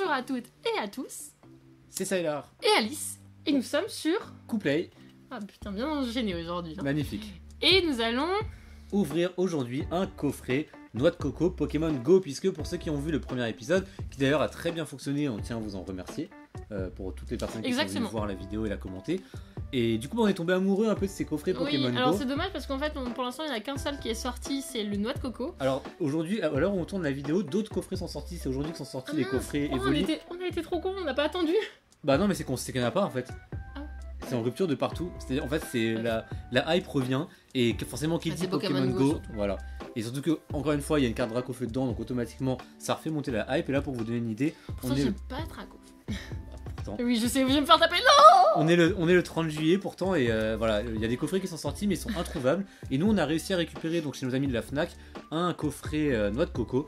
Bonjour à toutes et à tous. C'est Sailor et Alice. Et nous sommes sur... Couplet. Ah putain, bien enchaîné aujourd'hui. Hein. Magnifique. Et nous allons... ouvrir aujourd'hui un coffret Noix de Coco Pokémon Go, puisque pour ceux qui ont vu le premier épisode, qui d'ailleurs a très bien fonctionné, on tient à vous en remercier, pour toutes les personnes qui sont venues voir la vidéo et la commenter. Et du coup, on est tombé amoureux un peu de ces coffrets Pokémon Go. Alors c'est dommage parce qu'en fait, pour l'instant, il n'y en a qu'un seul qui est sorti, c'est le Noix de Coco. Alors aujourd'hui, à l'heure où on tourne la vidéo, d'autres coffrets sont sortis. C'est aujourd'hui que sont sortis les coffrets Evoli. On a été trop cons, on n'a pas attendu. Bah non, mais c'est qu'on sait qu'il n'y en a pas en fait. Ah. C'est en rupture de partout. En fait, c'est la hype revient et que forcément qui dit Pokémon Go, voilà. Et surtout que encore une fois, il y a une carte Dracofeu dedans, donc automatiquement, ça refait monter la hype. Et là, pour vous donner une idée, on est. J'aime pas Draco. Pourtant. Oui, je sais, je vais me faire taper. Non. On est le 30 juillet pourtant et voilà, il y a des coffrets qui sont sortis mais ils sont introuvables. Et nous, on a réussi à récupérer donc chez nos amis de la Fnac un coffret Noix de Coco.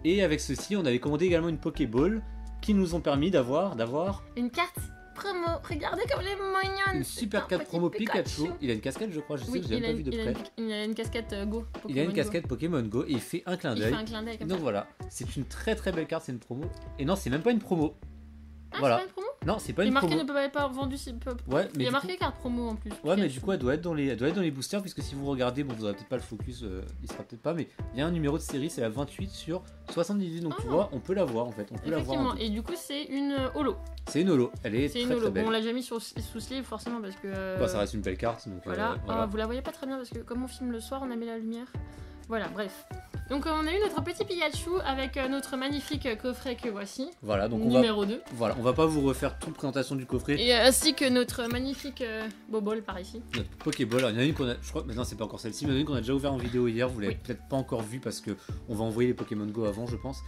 Et avec ceci, on avait commandé également une Pokéball qui nous ont permis d'avoir une carte promo. Regardez comme les mignonnes. Une super carte promo Pikachu. Il a une casquette, je crois. Je sais que j'ai pas vu de près. Il a une casquette Go. Il a une casquette Pokémon Go et il fait un clin d'œil. Comme donc ça. voilà, c'est une très très belle carte. C'est une promo. Et non, c'est même pas une promo. Ah, voilà. C'est pas une promo. Non, c'est pas une promo. Il est marqué ne peut pas vendu. Ouais, mais il y a marqué carte promo en plus. Ouais, mais du coup, elle doit être dans les boosters, puisque si vous regardez, bon, vous aurez peut-être pas le focus, il sera peut-être pas, mais il y a un numéro de série, c'est la 28 sur 78, donc tu vois, on peut la voir en fait. On peut la voir. Et du coup, c'est une holo. C'est une holo, elle est très, très belle. Bon, on l'a déjà mis sous sleeve forcément parce que. Bah, ça reste une belle carte, donc voilà. Vous la voyez pas très bien parce que comme on filme le soir, on a mis la lumière. Voilà, bref. Donc on a eu notre petit Pikachu avec notre magnifique coffret que voici. Voilà, donc numéro 2. Voilà, on va pas vous refaire toute présentation du coffret. Et ainsi que notre magnifique Bobble par ici. Notre Pokéball. Alors, il y en a une qu'on a, je crois, maintenant c'est pas encore celle-ci, mais il y en a une qu'on a déjà ouvert en vidéo hier. Vous l'avez peut-être pas encore vue parce que on va envoyer les Pokémon Go avant, je pense.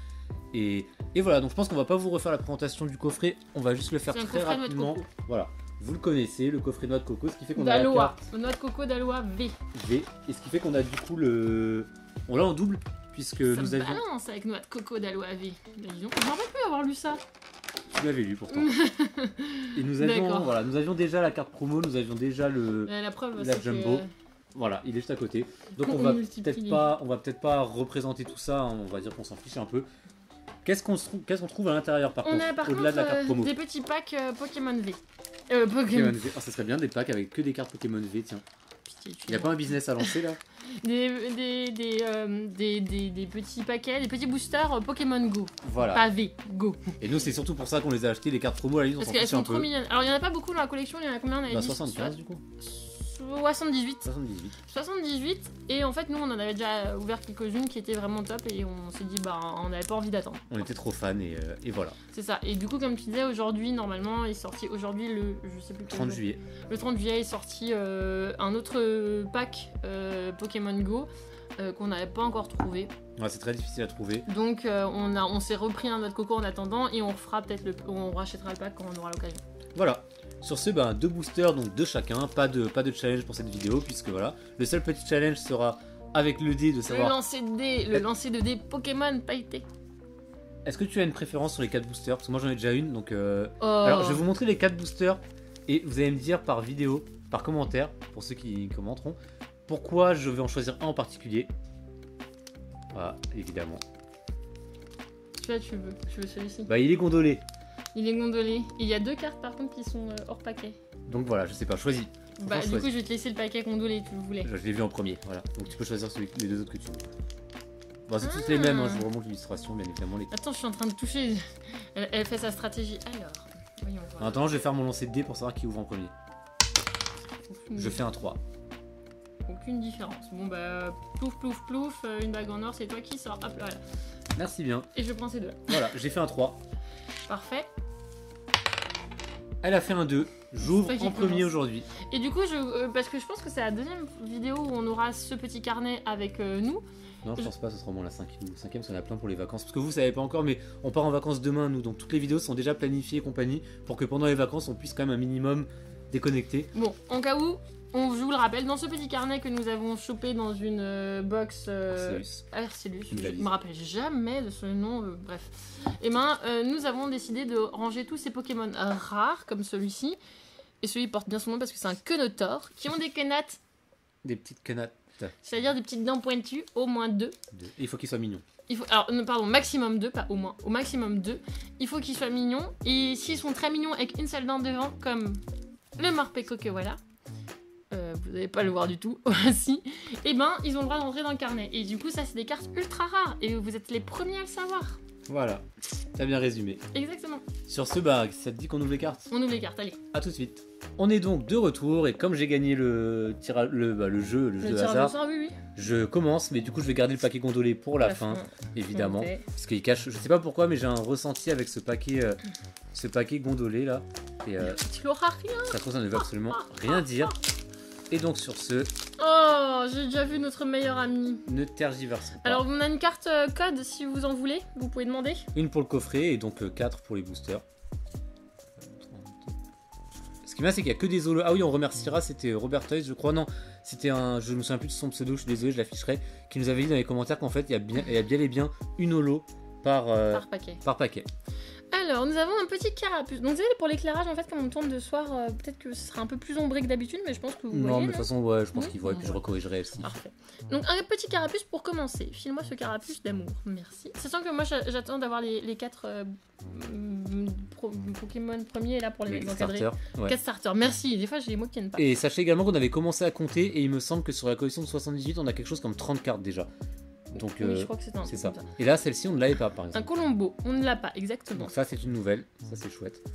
Et voilà, donc je pense qu'on va pas vous refaire la présentation du coffret. On va juste le faire très rapidement. Voilà. Vous le connaissez, le coffret Noix de Coco, ce qui fait qu'on a la carte... Noix de Coco d'Aloa V. V, et ce qui fait qu'on a du coup le... On l'a en double, puisque nous avions... balance avec Noix de Coco d'Aloa V. Je m'en rappelle plus avoir lu ça. Tu l'avais lu pourtant. Et nous avions déjà la carte promo, nous avions déjà la Jumbo. Voilà, il est juste à côté. Donc on va peut-être pas représenter tout ça, hein, on va dire qu'on s'en fiche un peu. Qu'est-ce qu'on trouve à l'intérieur par contre, au-delà de la carte promo? Des petits packs Pokémon V. Pokémon V. Oh, ça serait bien des packs avec que des cartes Pokémon V, tiens. Il n'y a pas un business à lancer là? Des petits paquets, des petits boosters Pokémon Go. Voilà. Pas V, Go. Et nous, c'est surtout pour ça qu'on les a achetés, les cartes promo à la limite, on s'en fiche un peu. Parce qu'elles sont trop mignonnes. Alors, il n'y en a pas beaucoup dans la collection, il y en a combien? On avait dit 75 du coup 78. Et en fait, nous, on en avait déjà ouvert quelques-unes qui étaient vraiment top et on s'est dit, on n'avait pas envie d'attendre. On était trop fans et voilà. C'est ça. Et du coup, comme tu disais, aujourd'hui, normalement, est sorti aujourd'hui le 30 juillet. Le 30 juillet est sorti un autre pack Pokémon Go qu'on n'avait pas encore trouvé. Ouais, c'est très difficile à trouver. Donc, on s'est repris un Noix de Coco en attendant et on fera on rachètera le pack quand on aura l'occasion. Voilà. Sur ce, deux boosters, donc de chacun, pas de challenge pour cette vidéo, puisque voilà, le seul petit challenge sera avec le dé de savoir... Le lancer de dés Pokémon pailleté. Est-ce que tu as une préférence sur les 4 boosters? Parce que moi j'en ai déjà une, donc... Alors je vais vous montrer les 4 boosters, et vous allez me dire par vidéo, par commentaire, pour ceux qui commenteront, pourquoi je vais en choisir un en particulier. Voilà, évidemment. Celui-là tu veux celui-ci. Il est gondolé. Il est gondolé. Il y a 2 cartes par contre qui sont hors paquet. Donc voilà, je sais pas, choisis. Du coup, je vais te laisser le paquet gondolé, tu le voulais. Je l'ai vu en premier, voilà. Donc tu peux choisir les 2 autres que tu veux. C'est tous les mêmes, hein. Je vous remonte l'illustration, bien évidemment. Attends, je suis en train de toucher. Elle fait sa stratégie. Alors, voyons voir. Attends, je vais faire mon lancer de dés pour savoir qui ouvre en premier. Je fais un 3. Aucune différence. Bon plouf plouf plouf, une bague en or, c'est toi qui sors. Hop là. Merci bien. Et je prends ces 2. Voilà, j'ai fait un 3. Parfait. Elle a fait un 2. J'ouvre en premier aujourd'hui. Et du coup, parce que je pense que c'est la deuxième vidéo où on aura ce petit carnet avec nous. Non, je pense pas, ce sera au moins la 5e, parce qu'on a plein pour les vacances. Parce que vous savez pas encore, mais on part en vacances demain, nous. Donc toutes les vidéos sont déjà planifiées et compagnie pour que pendant les vacances, on puisse quand même un minimum déconnecter. Bon, en cas où, je vous le rappelle, dans ce petit carnet que nous avons chopé dans une box Arcellus, je me rappelle jamais de ce nom, bref. Et nous avons décidé de ranger tous ces Pokémon rares, comme celui-ci. Et celui porte bien son nom parce que c'est un Quenotor, qui ont des quenates. Des petites quenates. C'est-à-dire des petites dents pointues, au moins 2. Il faut qu'ils soient mignons. Alors, pardon, maximum 2, pas au moins. Au maximum 2. Il faut qu'ils soient mignons. Et s'ils sont très mignons avec une seule dent devant, comme le Morpeko que voilà, vous n'allez pas le voir du tout, si, et ben ils ont le droit d'entrer dans le carnet. Et du coup, ça, c'est des cartes ultra rares. Et vous êtes les premiers à le savoir. Voilà, t'as bien résumé. Exactement. Sur ce, ça te dit qu'on ouvre les cartes? On ouvre les cartes, allez. A tout de suite. On est donc de retour et comme j'ai gagné le jeu de hasard, oui. Je commence, mais du coup je vais garder le paquet gondolé pour la fin, évidemment, parce qu'il cache, je sais pas pourquoi, mais j'ai un ressenti avec ce paquet gondolé là. Et tu l'auras rien. Ça ne veut absolument rien dire. Et donc sur ce... Oh, j'ai déjà vu notre meilleur ami. Ne tergiversons pas. Alors on a une carte code si vous en voulez, vous pouvez demander. Une pour le coffret et donc 4 pour les boosters. Ce qui est bien, c'est qu'il n'y a que des holos. Ah oui, on remerciera, c'était Robert Toys, je crois. Non, c'était je me souviens plus de son pseudo, je suis désolé, je l'afficherai. Qui nous avait dit dans les commentaires qu'en fait, il y a bien et bien une holo par paquet. Alors, nous avons un petit carapuce. Donc, vous savez, pour l'éclairage, en fait, comme on tourne de soir, peut-être que ce sera un peu plus ombré que d'habitude, mais je pense que vous voyez. Non, mais de toute façon, ouais, je pense qu'il voit et puis je recorrigerai aussi. Parfait. Donc, un petit carapuce pour commencer. File-moi ce carapuce d'amour. Merci. Sachant que moi, j'attends d'avoir les 4 Pokémon premiers là pour les encadrer. 4 starters. Merci. Des fois, j'ai les mots qui viennent pas. Et sachez également qu'on avait commencé à compter et il me semble que sur la collection de 78, on a quelque chose comme 30 cartes déjà. Donc, oui, je crois que c'est ça. Et là, celle-ci, on ne l'avait pas, par exemple. Un Colombo, on ne l'a pas, exactement. Donc ça, c'est une nouvelle. Ça, c'est chouette.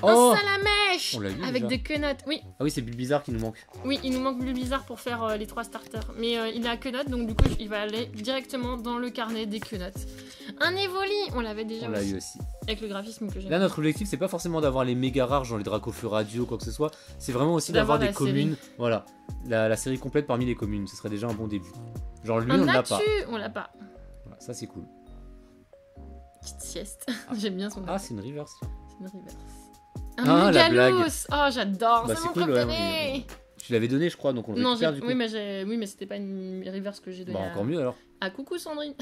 Un Salamèche avec déjà. des quenottes, oui. Ah oui, c'est Bulbizarre qui nous manque. Oui, il nous manque Bulbizarre pour faire les 3 starters. Mais il a quenottes, donc du coup, il va aller directement dans le carnet des quenottes. Un Evoli, on l'avait déjà l'a eu aussi. Avec le graphisme que j'ai. Là, notre objectif, c'est pas forcément d'avoir les méga rares, genre les Dracofeu Radio, quoi que ce soit. C'est vraiment aussi d'avoir des communes. Voilà, la série complète parmi les communes. Ce serait déjà un bon début. Genre lui, on l'a pas. On l'a pas. Voilà, ça, c'est cool. Petite sieste. J'aime bien son. Ah, c'est une reverse. C'est une reverse. Un Megalos. Oh, j'adore. C'est mon cool, préféré. Tu l'avais donné, je crois, donc on le récupère du coup. Oui, mais c'était pas une reverse que j'ai donnée. Encore mieux alors. Ah, coucou Sandrine.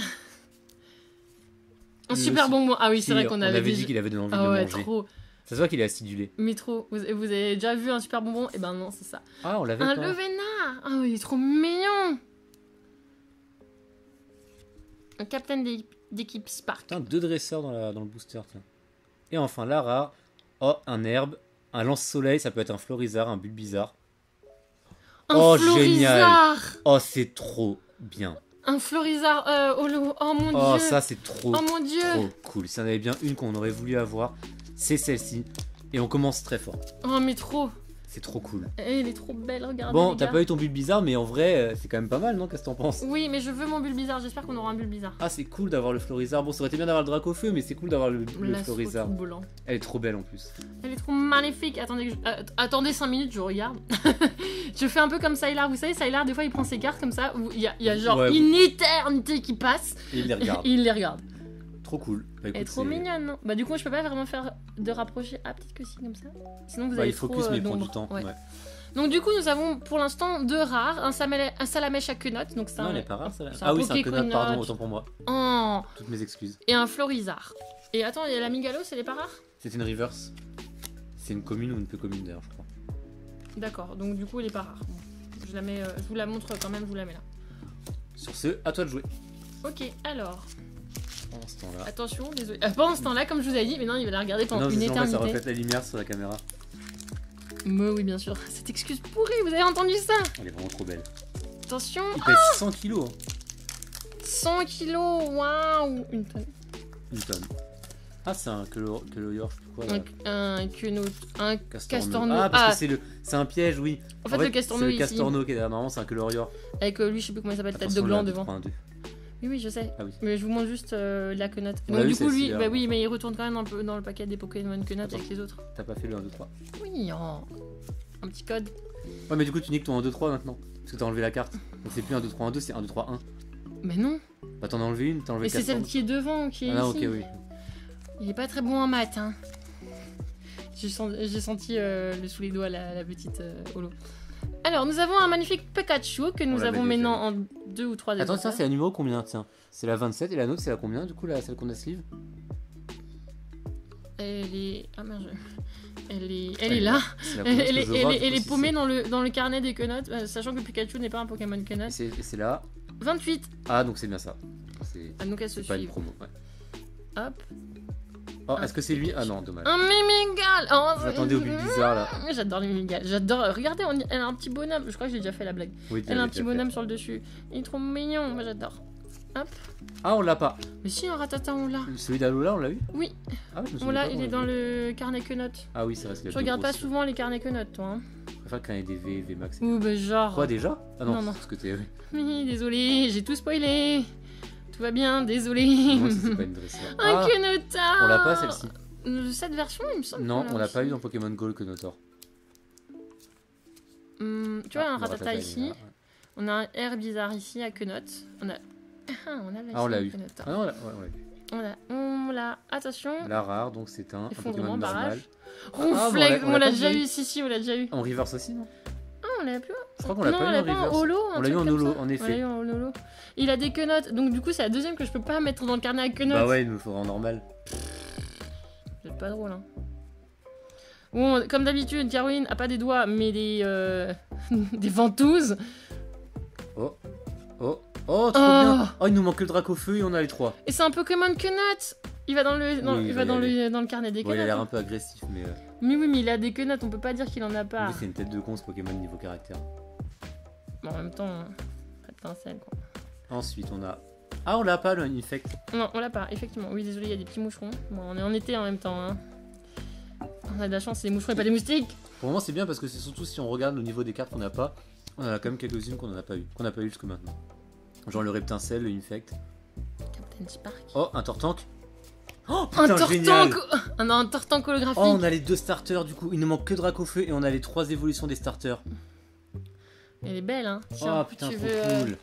Un super bonbon. Ah oui, c'est vrai qu'on avait dit qu'il avait donné envie de manger. Trop. Ça se voit qu'il est acidulé. Mais trop. Vous avez déjà vu un super bonbon? Eh ben non, c'est ça. Ah, on l'avait pas. Un Levena. Ah, il est trop mignon. Un capitaine d'équipe Spark. Putain, 2 dresseurs dans le booster. Tiens. Et enfin, la rare. Oh, un herbe. Un lance-soleil, ça peut être un Florizard, un Bulbizarre. Un Florizard. Génial. Oh, c'est trop bien. Un Florizard holo. Oh mon dieu. Oh, ça, c'est trop, oh, mon dieu. Trop cool. Si on avait bien une qu'on aurait voulu avoir, c'est celle-ci. Et on commence très fort. Oh, mais trop. C'est trop cool. Elle est trop belle, regardez. Bon, t'as pas eu ton Bulbizarre, mais en vrai, c'est quand même pas mal, non? Qu'est-ce que t'en penses? Oui, mais je veux mon Bulbizarre. J'espère qu'on aura un Bulbizarre. Ah, c'est cool d'avoir le Florizard. Bon, ça aurait été bien d'avoir le Dracofeu, mais c'est cool d'avoir le Florizard. Elle est trop belle en plus. Elle est trop magnifique. Attendez 5 minutes, je regarde. Je fais un peu comme Sylar. Vous savez, Sylar, des fois, il prend ses cartes comme ça. Il y a genre une éternité qui passe. Et il les regarde. Il les regarde. Trop cool. Bah, écoute, elle est trop mignonne, non? Bah, du coup, je peux pas vraiment faire de rapprocher. Ah, peut-être que si, comme ça. Sinon, vous avez il focus, mais il prend du temps. Ouais. Donc du coup nous avons pour l'instant 2 rares, un Salamèche à quenottes, donc non, elle est pas rare ça. Ah oui, c'est un quenotte, pardon, autant pour moi. Oh. Toutes mes excuses. Et un Florizard. Et attends, il y a la Migalos, elle est pas rare? C'est une reverse. C'est une commune ou une peu commune d'ailleurs, je crois. D'accord, donc du coup elle est pas rare. Bon, je la mets, je vous la montre quand même, je vous la mets là. Sur ce, à toi de jouer. Ok, alors. Pendant ce temps-là. Attention, désolé. Pendant ce temps-là, comme je vous avais dit, mais non, il va la regarder pendant une éternité. Ça reflète la lumière sur la caméra. Oui, bien sûr. Cette excuse pourrie, vous avez entendu ça? Elle est vraiment trop belle. Attention. Il pèse 100 kilos. 100 kilos, waouh. Une tonne. Ah, c'est un Keloyor, je sais plus quoi. Un Castorno. Ah, parce que c'est un piège, oui. En fait, le Castorno c'est le Castorno qui est derrière. Normalement, c'est un Keloyor. Avec lui, je sais plus comment il s'appelle, tête de gland devant. Oui, je sais. Ah oui. Mais je vous montre juste la quenotte. Donc du coup, lui, bah oui, mais il retourne quand même un peu dans le paquet des Pokémon quenotte avec les autres. T'as pas fait le 1, 2, 3. Oui, un petit code. Ouais, mais du coup, tu niques ton 1, 2, 3 maintenant. Parce que t'as enlevé la carte. Donc c'est plus 1, 2, 3, 1, 2, c'est 1, 2, 3, 1. Mais non. Bah t'en as enlevé une, t'as enlevé. Mais c'est celle qui est devant, qui est ici. Ah, ok, oui. Il est pas très bon en maths, hein. J'ai senti le sous les doigts la petite holo. Alors, nous avons un magnifique Pikachu que nous avons maintenant en 2 ou 3 Attends, ça c'est la numéro combien? Tiens, c'est la 27 et la nôtre c'est la combien du coup, celle qu'on a sleeve? Elle est... Ah merde. Elle est là. Elle est paumée dans le carnet des quenottes, sachant que Pikachu n'est pas un Pokémon quenot. Et c'est là. 28. Ah, donc c'est bien ça. Donc elle se suit. Pas une promo, ouais. Hop. Oh, est-ce que c'est lui? Ah non, dommage. Un Mimigal. Oh, j'attendais au bizarre là. J'adore les Mimigal. J'adore. Regardez, elle a un petit bonhomme. Je crois que j'ai déjà fait la blague. Oui, elle a un petit bonhomme sur le dessus. Il est trop mignon. Moi j'adore. Hop. Ah, on l'a pas. Mais si, un Rattata, on l'a. Celui d'Alola, on l'a eu? Oui. Ah, je me on l'a, il est dans le carnet quenot. Ah oui, c'est vrai. Je regarde pas souvent les carnets quenot, toi. Hein. Je préfère quand il y a des V, V max. Ouh, bah genre. Quoi déjà? Ah non, parce que t'es. Oui, désolé, j'ai tout spoilé. Tout va bien, désolé. Moi, c'est pas une dressure. Un Quenotar. On l'a pas celle-ci. Cette version, il me semble. Non, on l'a pas eu dans Pokémon Go le Quenotar. Tu vois, un Rattata ici. Ouais. On a un air bizarre ici à Quenot. On l'a eu. Ah non, on l'a. Attention. La rare, donc c'est un Pokémon normal. Ronflex, on l'a déjà eu. Si, on l'a déjà eu. En reverse aussi, non? Ah, on l'a plus. Je crois qu'on l'a pas eu en reverse. Holo, on l'a eu en holo, en effet. On l'a eu en holo. Il a des quenottes, donc du coup, c'est la deuxième que je peux pas mettre dans le carnet à quenottes. Bah ouais, il nous faudra en normal. Vous êtes pas drôle, hein. Bon, comme d'habitude, Caroline a pas des doigts, mais des ventouses. Oh, trop bien. Oh, il nous manque le Dracofeu et on a les 3. Et c'est un Pokémon quenot. Il va dans le carnet des quenottes. Il a l'air un peu agressif, mais... Mais oui, mais il a des quenottes, on peut pas dire qu'il en a pas. C'est une tête de con, ce Pokémon niveau caractère. Bon, en même temps, étincelle, quoi. Ensuite, on a... Ah, on l'a pas, le Infect. Non, on l'a pas, effectivement. Oui, désolé, il y a des petits moucherons. Bon, on est en été en même temps, hein. On a de la chance, c'est des moucherons et pas des moustiques. Pour le moment, c'est bien parce que c'est surtout si on regarde le niveau des cartes qu'on n'a pas, on en a quand même quelques-unes qu'on n'a pas eu. Qu'on n'a pas eu jusque maintenant. Genre le Reptincelle, le Infect. Captain Spark. Oh, un Tortank. Oh, putain, un Tortank holographique. Oh, on a les 2 starters du coup. Il ne manque que Dracofeu et on a les 3 évolutions des starters. Elle est belle, hein. Tiens, oh putain, trop cool.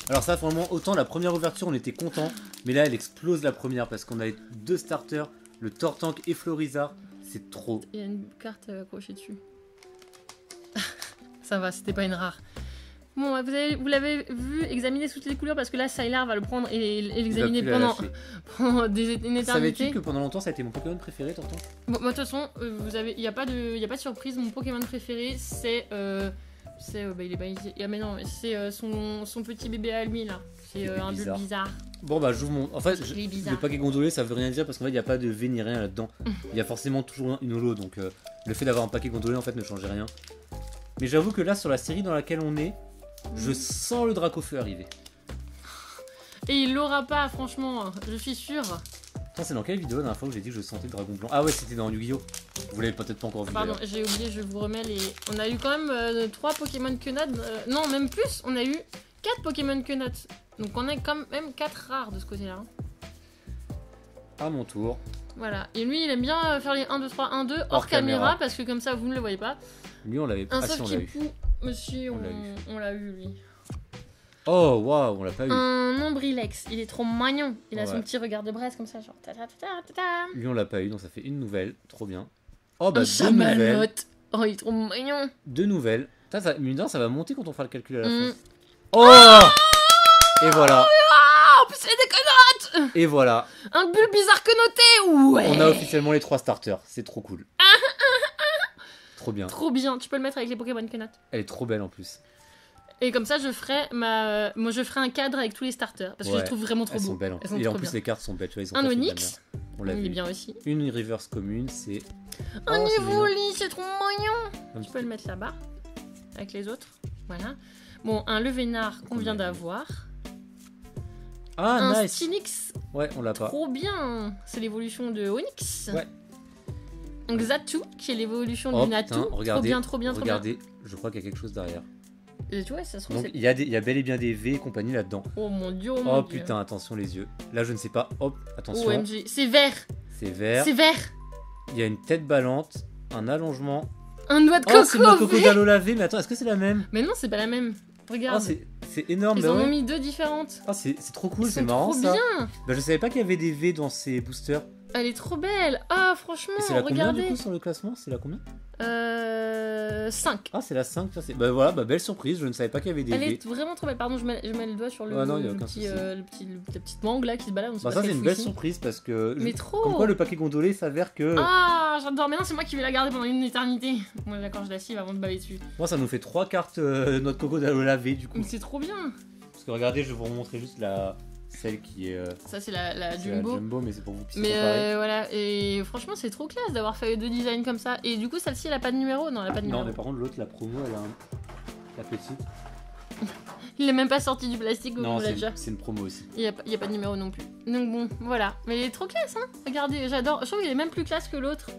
Alors ça, vraiment, autant la première ouverture, on était content, mais là, elle explose la première parce qu'on a les 2 starters, le Tortank et Florizard. C'est trop. Il y a une carte accrochée dessus. Ça va, c'était pas une rare. Bon, vous l'avez vu examiner toutes les couleurs parce que là, Sylar va le prendre et l'examiner pendant une éternité. Savais-tu que pendant longtemps, ça a été mon Pokémon préféré, Tortank? Bon, de toute façon, il n'y a pas de surprise. Mon Pokémon préféré, c'est il est pas ici. Mais non, c'est son petit bébé à lui là. C'est un peu bizarre. Bon bah j'ouvre mon... En fait, le paquet gondolé ça veut rien dire parce qu'en fait il n'y a pas de V ni rien là-dedans. Il y a forcément toujours une holo donc le fait d'avoir un paquet gondolé en fait ne changeait rien. Mais j'avoue que là sur la série dans laquelle on est, je sens le Dracofeu arriver. Et il l'aura pas franchement, je suis sûre. C'est dans quelle vidéo la dernière fois où j'ai dit que je sentais le dragon blanc? Ah ouais, c'était dans Yu-Gi-Oh! Vous l'avez peut-être pas encore vu. Pardon, j'ai oublié, je vous remets les... On a eu quand même 3 Pokémon quenot, non même plus, on a eu 4 Pokémon quenot. Donc on a quand même 4 rares de ce côté-là. À mon tour. Voilà, et lui il aime bien faire les 1, 2, 3, 1, 2 hors caméra parce que comme ça vous ne le voyez pas. Lui on l'avait pas. Un Safkipou, monsieur, on l'a eu lui. Oh waouh, on l'a pas eu. Un Nombrilex, il est trop mignon. Il a son petit regard de braise comme ça, genre ta ta ta ta ta. Lui on l'a pas eu, donc ça fait une nouvelle, trop bien. Oh bah un 2 nouvelles. Oh il est trop mignon. 2 nouvelles. Ça va monter quand on fera le calcul à la fin. Oh, et voilà. En plus il y a des quenottes. Et voilà. Un Bulbizarre quenoté, ouais. On a officiellement les 3 starters, c'est trop cool. Trop bien. Trop bien, tu peux le mettre avec les Pokémon quenot. Elle est trop belle en plus. Et comme ça, je ferai un cadre avec tous les starters parce que je les trouve vraiment trop beaux. Elles sont belles. Et en plus, les cartes sont belles. Tu vois, ils ont un Onix, on l'a vu. Il est bien aussi. Une reverse commune, c'est. Un Evoli, c'est trop mignon. Tu peux le mettre là-bas avec les autres. Voilà. Bon, un Levénard qu'on vient d'avoir. Ah, un nice. Stinix. Ouais, on l'a pas. Trop bien. C'est l'évolution de Onix. Ouais. Un Xatu, qui est l'évolution du Natu. Regardez, trop bien. Regardez, je crois qu'il y a quelque chose derrière. Tu vois, ça se trouve. Donc il y a bel et bien des V et compagnie là-dedans. Oh mon dieu, oh putain, attention les yeux. Là je ne sais pas. Hop, attention. OMG, c'est vert. C'est vert. C'est vert. Il y a une tête ballante, un allongement. Un noix de coco. C'est une noix de coco d'Alola V, mais attends, est-ce que c'est la même? Mais non, c'est pas la même. Regarde. Oh, c'est énorme. Ils en ont mis 2 différentes. Oh, c'est trop cool, c'est marrant ça. Bien. Bah je savais pas qu'il y avait des V dans ces boosters. Elle est trop belle. Ah, franchement, c'est la regardez. combien du coup sur le classement? C'est la combien? 5. Ah, c'est la 5, ça c'est. Bah voilà, belle surprise, je ne savais pas qu'il y avait des Elle V. est vraiment trop belle. Pardon, je mets le doigt sur la petite mangue là qui se balade. Bah, ça, c'est une belle surprise parce que. Mais trop. Comme quoi, le paquet gondolé s'avère que. Ah, j'adore. Mais non, c'est moi qui vais la garder pendant une éternité. Moi, d'accord, je la cible avant de baver dessus. Moi, ça nous fait 3 cartes notre coco d'Alola V du coup. Mais c'est trop bien. Parce que regardez, je vais vous montrer juste celle qui est. Ça, c'est la Jumbo. La Jumbo, mais c'est pour vous puissiez comparer. Voilà, et franchement, c'est trop classe d'avoir fait 2 designs comme ça. Et du coup, celle-ci, elle a pas de numéro. Non, elle a pas de numéro. Non, mais par contre, l'autre, la promo, elle a la petite. Il est même pas sorti du plastique. Non, c'est une promo aussi. Il y a pas de numéro non plus. Donc bon, voilà. Mais il est trop classe, hein. Regardez, j'adore. Je trouve qu'il est même plus classe que l'autre.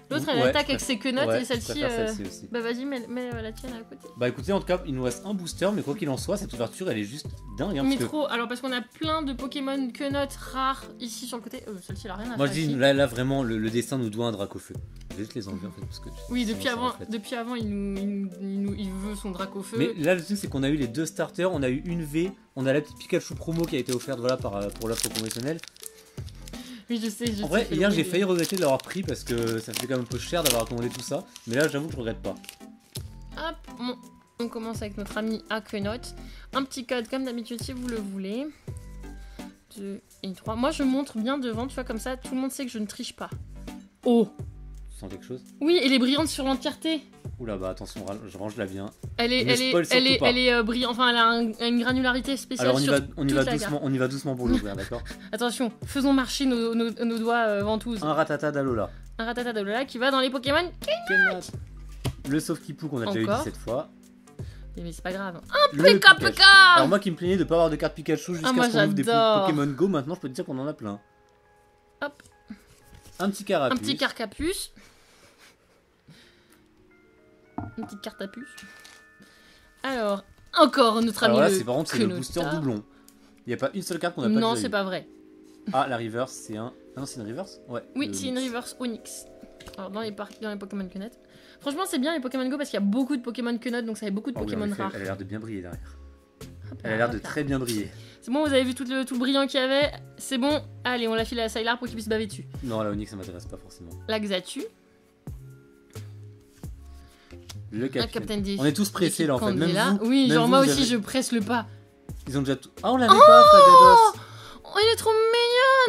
L'autre, elle attaque avec ses quenottes et celle-ci. Aussi. Bah vas-y, mets la tienne à côté. Bah écoutez, en tout cas, il nous reste un booster, mais quoi qu'il en soit, cette ouverture, elle est juste dingue. Hein, mais trop. Alors parce qu'on a plein de Pokémon quenottes rares ici sur le côté. Celle-ci, elle a rien à faire. Moi je dis, là vraiment, le dessin nous doit un Dracofeu. Je vais juste les enlever en fait. Parce que oui, depuis avant, il veut son Dracofeu. Mais là, le truc, c'est qu'on a eu les 2 starters, on a eu une V, on a la petite Pikachu promo qui a été offerte pour l'offre conventionnelle. Oui, je sais. En vrai, hier j'ai failli regretter de l'avoir pris parce que ça fait quand même un peu cher d'avoir commandé tout ça. Mais là, j'avoue que je regrette pas. Hop, bon, on commence avec notre ami Akenot. Un petit code comme d'habitude si vous le voulez. 2 et 3. Moi, je montre bien devant, tu vois, comme ça, tout le monde sait que je ne triche pas. Oh! Tu sens quelque chose? Oui, elle est brillante sur l'entièreté. Oula, bah attention, je range-la bien. Elle est brillante, enfin elle a une granularité spéciale. Alors on y va doucement pour l'ouvrir, d'accord? Attention, faisons marcher nos doigts ventouses. Un Rattata d'Alola. Un Rattata d'Alola qui va dans les Pokémon Kenot. Le Sauf-Kipou qu'on a déjà eu 17 fois. Mais c'est pas grave. Un Pika-Pika. Alors moi qui me plaignais de pas avoir de carte Pikachu jusqu'à ce qu'on ouvre des Pokémon Go, maintenant je peux te dire qu'on en a plein. Hop. Un petit Carapuce. Un petit Carcapuce. Une petite carte à puce. Alors, encore notre ami. Alors là, par contre, c'est le booster doublon. Il n'y a pas une seule carte qu'on a pas déjà eu. Non, c'est pas vrai. Ah, la reverse, c'est un. Ah non, c'est une reverse? Ouais. Oui, c'est une reverse Onyx. Alors, dans les Pokémon Kenot. Franchement, c'est bien les Pokémon Go parce qu'il y a beaucoup de Pokémon Kenot, donc ça fait beaucoup de Pokémon rares. Elle a l'air de bien briller derrière. Elle a l'air de très bien briller. C'est bon, vous avez vu tout le brillant qu'il y avait. C'est bon. Allez, on l'a filé à Sylar pour qu'il puisse baver dessus. Non, la Onyx, ça m'intéresse pas forcément. La Xatu. Le Captain D. On est tous pressés là en fait. Même vous, oui, même genre vous, moi aussi je presse le pas. Ils ont déjà tout. Ah, on l'avait pas, Fagados. Oh, il est trop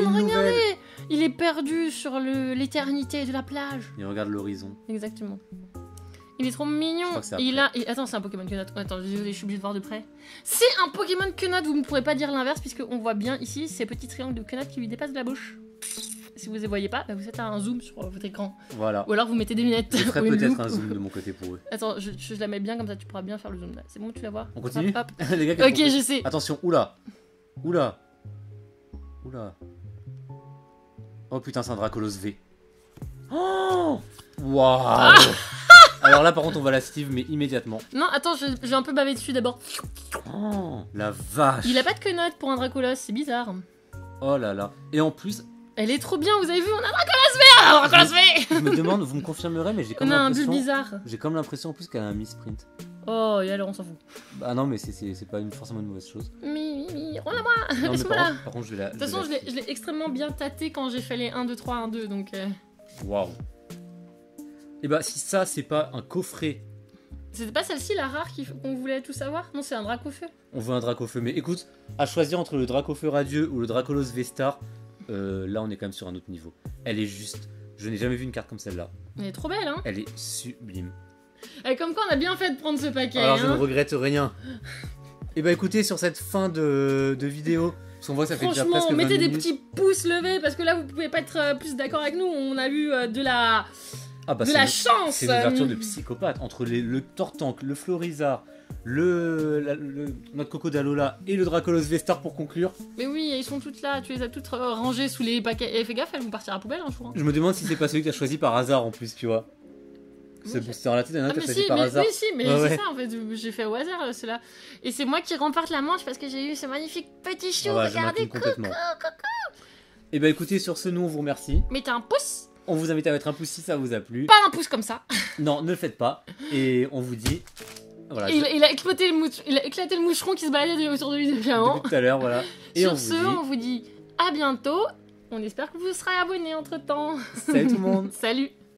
mignonne, regardez. Il est perdu sur l'éternité de la plage. Il regarde l'horizon. Exactement. Il est trop mignon. Attends, c'est un Pokémon Kenot. Attends, je suis obligée de voir de près. C'est un Pokémon Kenot, vous ne pourrez pas dire l'inverse puisqu'on voit bien ici ces petits triangles de Kenot qui lui dépassent de la bouche. Si vous ne les voyez pas, vous faites un zoom sur votre écran. Voilà. Ou alors vous mettez des lunettes. Je ferai peut-être un zoom de mon côté pour eux. Attends, je la mets bien comme ça, tu pourras bien faire le zoom là. C'est bon, tu vas voir. On continue. Hop, hop. Les gars, ok, je sais. Attention, oula. Oula. Oula. Oh putain, c'est un Dracolos V. Oh waouh. Ah. Alors là, par contre, on va la Steve, mais immédiatement. Non, attends, je vais un peu baver dessus d'abord. Oh, la vache. Il a pas de quenotte pour un Dracolos, c'est bizarre. Oh là là. Et en plus... Elle est trop bien, vous avez vu, on a un Dracolos V. Un Dracolos V. Je me demande, vous me confirmerez, mais j'ai comme l'impression... On a un bulle bizarre. J'ai comme l'impression en plus qu'elle a un mi-sprint. Oh, et alors on s'en fout. Bah non, mais c'est pas forcément une mauvaise chose. Rends-la-moi. Laisse-moi là. Par contre, je vais la... De toute façon, je l'ai extrêmement bien tâté quand j'ai fait les 1, 2, 3, 1, 2, donc... Waouh. Et bah si ça, c'est pas un coffret... C'était pas celle-ci la rare qu'on voulait tout savoir? Non, c'est un Dracofeu. On veut un Dracofeu, mais écoute, à choisir entre le Dracofeu radieux ou le Dracolos V-Star, là on est quand même sur un autre niveau. Elle est juste... Je n'ai jamais vu une carte comme celle-là. Elle est trop belle, hein. Elle est sublime. Et comme quoi on a bien fait de prendre ce paquet. Alors je ne regrette rien. Et bah écoutez, sur cette fin de vidéo, parce qu'on voit que ça fait déjà presque 20 minutes. Mettez des petits pouces levés, parce que là vous pouvez pas être plus d'accord avec nous. On a eu de la... la chance. C'est une ouverture de psychopathe. Entre le Tortank, le Florizard, notre Coco d'Alola et le Dracolos V-Star pour conclure. Mais oui, ils sont toutes là. Tu les as toutes rangées sous les paquets. Et fais gaffe, elles vont partir à la poubelle un jour. Hein. Je me demande si c'est pas celui que tu as choisi par hasard en plus, tu vois. Ce booster là, il y en a qui a choisi par hasard. Oui, si, mais c'est ça en fait. J'ai fait au hasard cela. Et c'est moi qui remporte la manche parce que j'ai eu ce magnifique petit chou. Regardez, complètement. Et bah écoutez, sur ce, nous on vous remercie. Mettez un pouce. On vous invite à mettre un pouce si ça vous a plu. Pas un pouce comme ça. Non, ne le faites pas. Et on vous dit... Voilà, il a éclaté le moucheron qui se baladait autour de lui depuis un moment. Depuis tout à l'heure, voilà. Et sur on vous dit à bientôt. On espère que vous serez abonnés entre temps. Salut tout le monde. Salut.